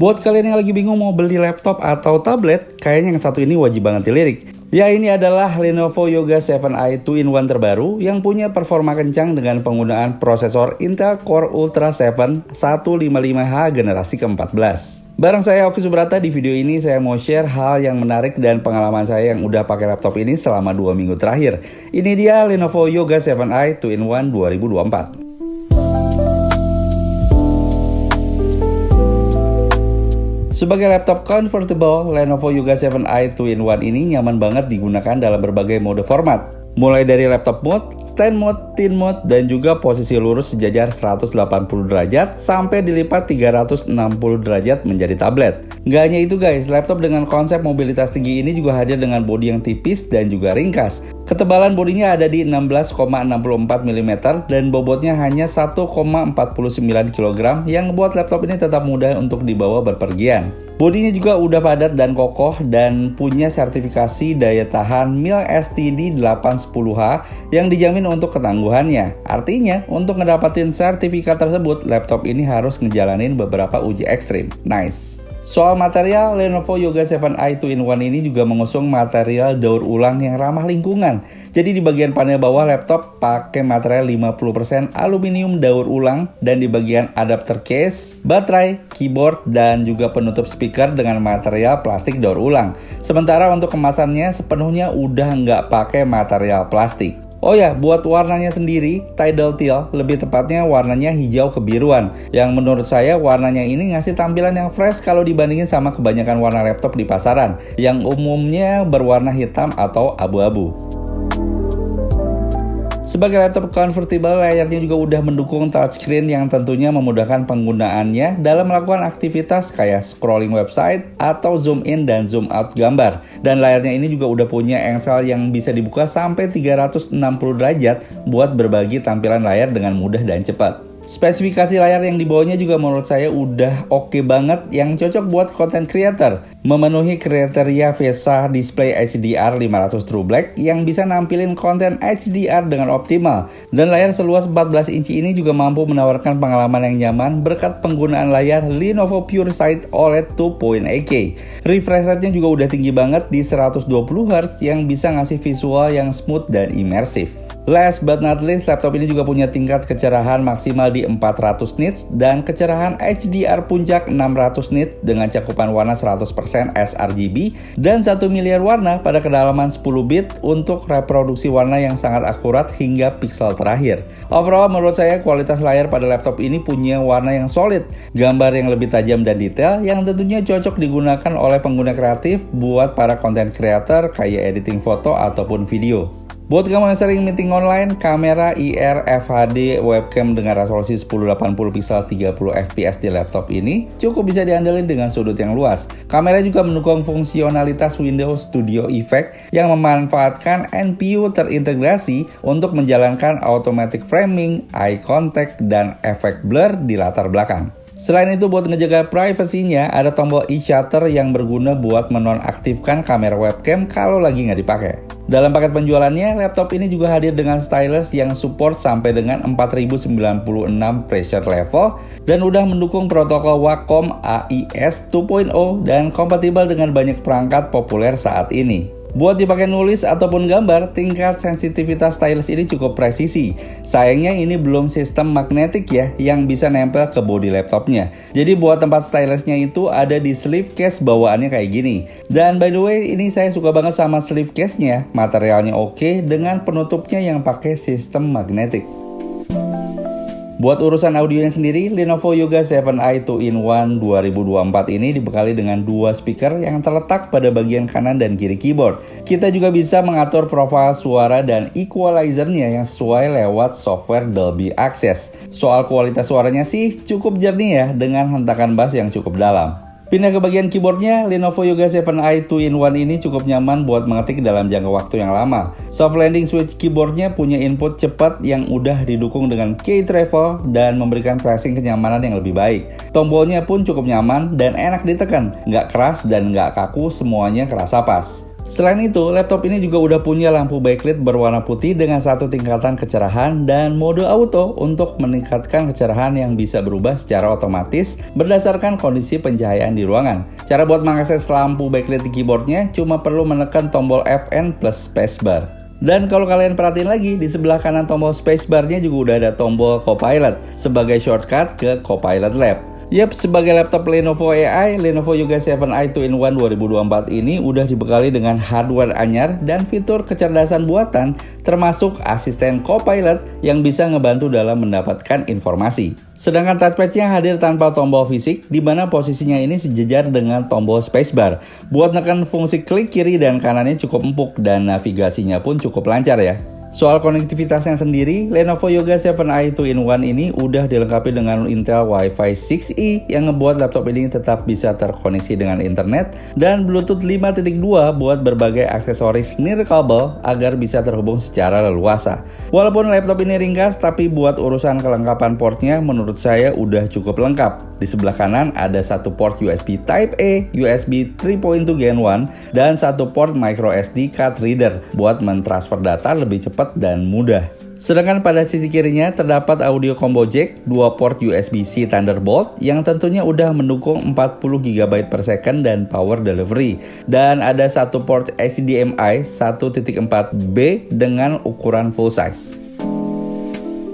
Buat kalian yang lagi bingung mau beli laptop atau tablet, kayaknya yang satu ini wajib banget dilirik. Ya, ini adalah Lenovo Yoga 7i 2-in-1 terbaru yang punya performa kencang dengan penggunaan prosesor Intel Core Ultra 7 155H generasi ke-14. Bareng saya Oki Subrata, di video ini saya mau share hal yang menarik dan pengalaman saya yang udah pakai laptop ini selama 2 minggu terakhir. Ini dia Lenovo Yoga 7i 2-in-1 2024. Sebagai laptop convertible, Lenovo Yoga 7i 2-in-1 ini nyaman banget digunakan dalam berbagai mode format. Mulai dari laptop mode, stand mode, thin mode, dan juga posisi lurus sejajar 180 derajat sampai dilipat 360 derajat menjadi tablet. Nggak hanya itu guys, laptop dengan konsep mobilitas tinggi ini juga hadir dengan bodi yang tipis dan juga ringkas. Ketebalan bodinya ada di 16,64 mm dan bobotnya hanya 1,49 kg yang membuat laptop ini tetap mudah untuk dibawa berpergian. Bodinya juga udah padat dan kokoh dan punya sertifikasi daya tahan MIL STD 810H yang dijamin untuk ketangguhannya. Artinya, untuk ngedapatin sertifikat tersebut, laptop ini harus ngejalanin beberapa uji ekstrim. Nice. Soal material, Lenovo Yoga 7i 2-in-1 ini juga mengusung material daur ulang yang ramah lingkungan. Jadi di bagian panel bawah laptop pakai material 50% aluminium daur ulang, dan di bagian adapter case, baterai, keyboard, dan juga penutup speaker dengan material plastik daur ulang. Sementara untuk kemasannya sepenuhnya udah nggak pakai material plastik. Oh ya, buat warnanya sendiri, Tidal Teal, lebih tepatnya warnanya hijau kebiruan, yang menurut saya warnanya ini ngasih tampilan yang fresh kalau dibandingin sama kebanyakan warna laptop di pasaran, yang umumnya berwarna hitam atau abu-abu. Sebagai laptop convertible, layarnya juga udah mendukung touchscreen yang tentunya memudahkan penggunaannya dalam melakukan aktivitas kayak scrolling website atau zoom in dan zoom out gambar. Dan layarnya ini juga udah punya engsel yang bisa dibuka sampai 360 derajat buat berbagi tampilan layar dengan mudah dan cepat. Spesifikasi layar yang dibawanya juga menurut saya udah oke banget, yang cocok buat content creator. Memenuhi kriteria VESA Display HDR 500 True Black yang bisa nampilin konten HDR dengan optimal. Dan layar seluas 14 inci ini juga mampu menawarkan pengalaman yang nyaman berkat penggunaan layar Lenovo PureSight OLED 2.8K. Refresh rate-nya juga udah tinggi banget di 120Hz yang bisa ngasih visual yang smooth dan imersif. Last but not least, laptop ini juga punya tingkat kecerahan maksimal di 400 nits dan kecerahan HDR puncak 600 nits dengan cakupan warna 100% sRGB dan 1 miliar warna pada kedalaman 10 bit untuk reproduksi warna yang sangat akurat hingga pixel terakhir. Overall, menurut saya kualitas layar pada laptop ini punya warna yang solid, gambar yang lebih tajam dan detail yang tentunya cocok digunakan oleh pengguna kreatif buat para content creator kayak editing foto ataupun video. Buat kamu yang sering meeting online, kamera IR FHD webcam dengan resolusi 1080 pixel 30 fps di laptop ini cukup bisa diandelin dengan sudut yang luas. Kamera juga mendukung fungsionalitas Windows Studio Effect yang memanfaatkan NPU terintegrasi untuk menjalankan automatic framing, eye contact, dan efek blur di latar belakang. Selain itu, buat ngejaga privasinya, ada tombol e-shutter yang berguna buat menonaktifkan kamera webcam kalau lagi nggak dipakai. Dalam paket penjualannya, laptop ini juga hadir dengan stylus yang support sampai dengan 4096 pressure level dan udah mendukung protokol Wacom AIS 2.0 dan kompatibel dengan banyak perangkat populer saat ini. Buat dipakai nulis ataupun gambar, tingkat sensitivitas stylus ini cukup presisi. Sayangnya ini belum sistem magnetik ya, yang bisa nempel ke bodi laptopnya. Jadi buat tempat stylusnya itu ada di sleeve case bawaannya kayak gini. Dan by the way, ini saya suka banget sama sleeve case-nya. Materialnya oke dengan penutupnya yang pakai sistem magnetik. Buat urusan audionya sendiri, Lenovo Yoga 7i 2-in-1 2024 ini dibekali dengan 2 speaker yang terletak pada bagian kanan dan kiri keyboard. Kita juga bisa mengatur profil suara dan equalizer-nya yang sesuai lewat software Dolby Access. Soal kualitas suaranya sih cukup jernih ya, dengan hentakan bass yang cukup dalam. Pindah ke bagian keyboardnya, Lenovo Yoga 7i 2-in-1 ini cukup nyaman buat mengetik dalam jangka waktu yang lama. Soft landing switch keyboardnya punya input cepat yang udah didukung dengan key travel dan memberikan pressing kenyamanan yang lebih baik. Tombolnya pun cukup nyaman dan enak ditekan, nggak keras dan nggak kaku, semuanya kerasa pas. Selain itu, laptop ini juga udah punya lampu backlit berwarna putih dengan satu tingkatan kecerahan dan mode auto untuk meningkatkan kecerahan yang bisa berubah secara otomatis berdasarkan kondisi pencahayaan di ruangan. Cara buat mengakses lampu backlit di keyboardnya cuma perlu menekan tombol Fn plus spacebar. Dan kalau kalian perhatiin lagi, di sebelah kanan tombol spacebarnya juga udah ada tombol Copilot sebagai shortcut ke Copilot Lab. Yap, sebagai laptop Lenovo AI, Lenovo Yoga 7i 2-in-1 2024 ini udah dibekali dengan hardware anyar dan fitur kecerdasan buatan termasuk asisten Copilot yang bisa ngebantu dalam mendapatkan informasi. Sedangkan touchpad-nya hadir tanpa tombol fisik, di mana posisinya ini sejajar dengan tombol spacebar. Buat nekan fungsi klik kiri dan kanannya cukup empuk dan navigasinya pun cukup lancar ya. Soal konektivitasnya sendiri, Lenovo Yoga 7i 2-in-1 ini udah dilengkapi dengan Intel Wi-Fi 6E yang ngebuat laptop ini tetap bisa terkoneksi dengan internet dan Bluetooth 5.2 buat berbagai aksesoris nirkabel agar bisa terhubung secara leluasa. Walaupun laptop ini ringkas, tapi buat urusan kelengkapan portnya menurut saya udah cukup lengkap. Di sebelah kanan ada satu port USB Type-A, USB 3.2 Gen 1, dan satu port microSD card reader buat mentransfer data lebih cepat dan mudah. Sedangkan pada sisi kirinya terdapat audio combo jack, 2 port USB-C Thunderbolt yang tentunya udah mendukung 40 GB per second dan power delivery. Dan ada satu port HDMI 1.4b dengan ukuran full size.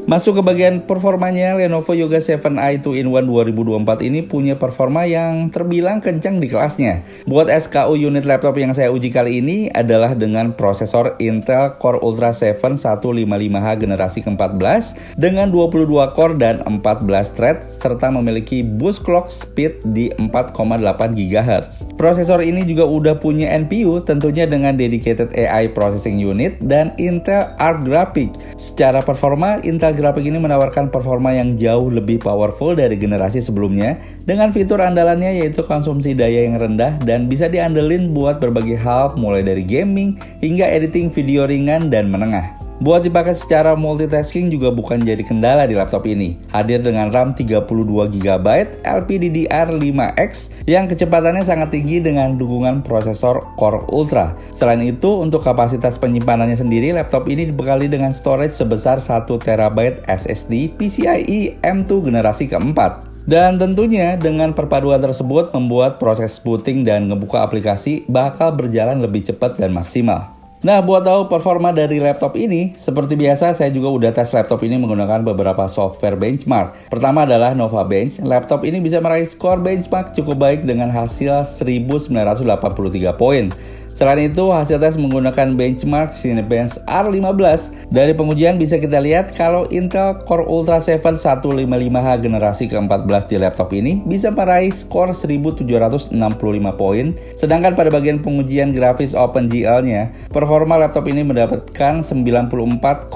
Masuk ke bagian performanya, Lenovo Yoga 7i 2-in-1 2024 ini punya performa yang terbilang kencang di kelasnya. Buat SKU unit laptop yang saya uji kali ini adalah dengan prosesor Intel Core Ultra 7 155H generasi ke-14 dengan 22 core dan 14 thread serta memiliki boost clock speed di 4,8 GHz. Prosesor ini juga udah punya NPU tentunya dengan dedicated AI processing unit dan Intel Arc Graphics. Secara performa, Intel Graphics ini menawarkan performa yang jauh lebih powerful dari generasi sebelumnya dengan fitur andalannya yaitu konsumsi daya yang rendah dan bisa diandelin buat berbagai hal mulai dari gaming hingga editing video ringan dan menengah. Buat dipakai secara multitasking juga bukan jadi kendala di laptop ini. Hadir dengan RAM 32GB LPDDR5X yang kecepatannya sangat tinggi dengan dukungan prosesor Core Ultra. Selain itu, untuk kapasitas penyimpanannya sendiri, laptop ini dibekali dengan storage sebesar 1TB SSD PCIe M2 generasi keempat. Dan tentunya dengan perpaduan tersebut membuat proses booting dan ngebuka aplikasi bakal berjalan lebih cepat dan maksimal. Nah, buat tahu performa dari laptop ini, seperti biasa saya juga udah tes laptop ini menggunakan beberapa software benchmark. Pertama adalah Nova Bench. Laptop ini bisa meraih skor benchmark cukup baik dengan hasil 1983 poin. Selain itu, hasil tes menggunakan benchmark Cinebench R15. Dari pengujian bisa kita lihat kalau Intel Core Ultra 7 155H generasi ke-14 di laptop ini bisa meraih skor 1765 poin. Sedangkan pada bagian pengujian grafis OpenGL-nya, performa laptop ini mendapatkan 94,05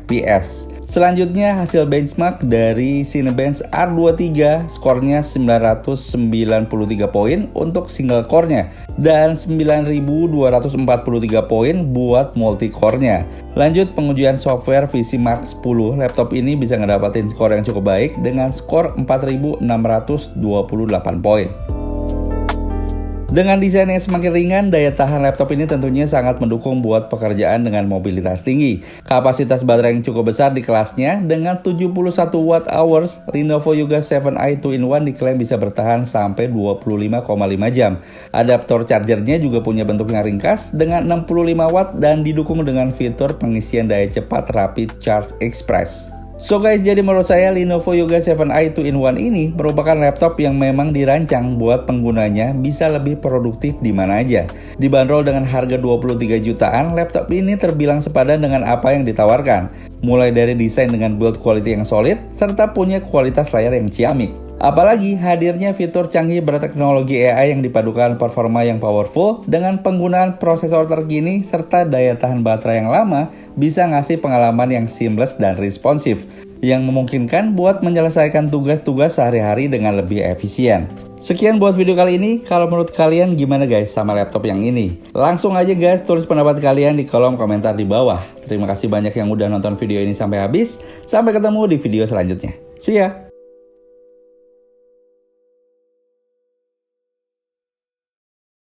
FPS. Selanjutnya hasil benchmark dari Cinebench R23 skornya 993 poin untuk single core-nya dan 9243 poin buat multi core-nya. Lanjut pengujian software VCMark 10, laptop ini bisa ngedapatin skor yang cukup baik dengan skor 4628 poin. Dengan desain yang semakin ringan, daya tahan laptop ini tentunya sangat mendukung buat pekerjaan dengan mobilitas tinggi. Kapasitas baterai yang cukup besar di kelasnya dengan 71 Wh, Lenovo Yoga 7i 2-in-1 diklaim bisa bertahan sampai 25,5 jam. Adaptor chargernya juga punya bentuk yang ringkas dengan 65 Watt dan didukung dengan fitur pengisian daya cepat Rapid Charge Express. So guys, jadi menurut saya Lenovo Yoga 7i 2-in-1 ini merupakan laptop yang memang dirancang buat penggunanya bisa lebih produktif di mana aja. Dibanderol dengan harga 23 jutaan, laptop ini terbilang sepadan dengan apa yang ditawarkan. Mulai dari desain dengan build quality yang solid, serta punya kualitas layar yang ciamik. Apalagi hadirnya fitur canggih berteknologi AI yang dipadukan performa yang powerful dengan penggunaan prosesor terkini serta daya tahan baterai yang lama bisa ngasih pengalaman yang seamless dan responsif yang memungkinkan buat menyelesaikan tugas-tugas sehari-hari dengan lebih efisien. Sekian buat video kali ini. Kalau menurut kalian gimana guys sama laptop yang ini? Langsung aja guys tulis pendapat kalian di kolom komentar di bawah. Terima kasih banyak yang udah nonton video ini sampai habis. Sampai ketemu di video selanjutnya. See ya!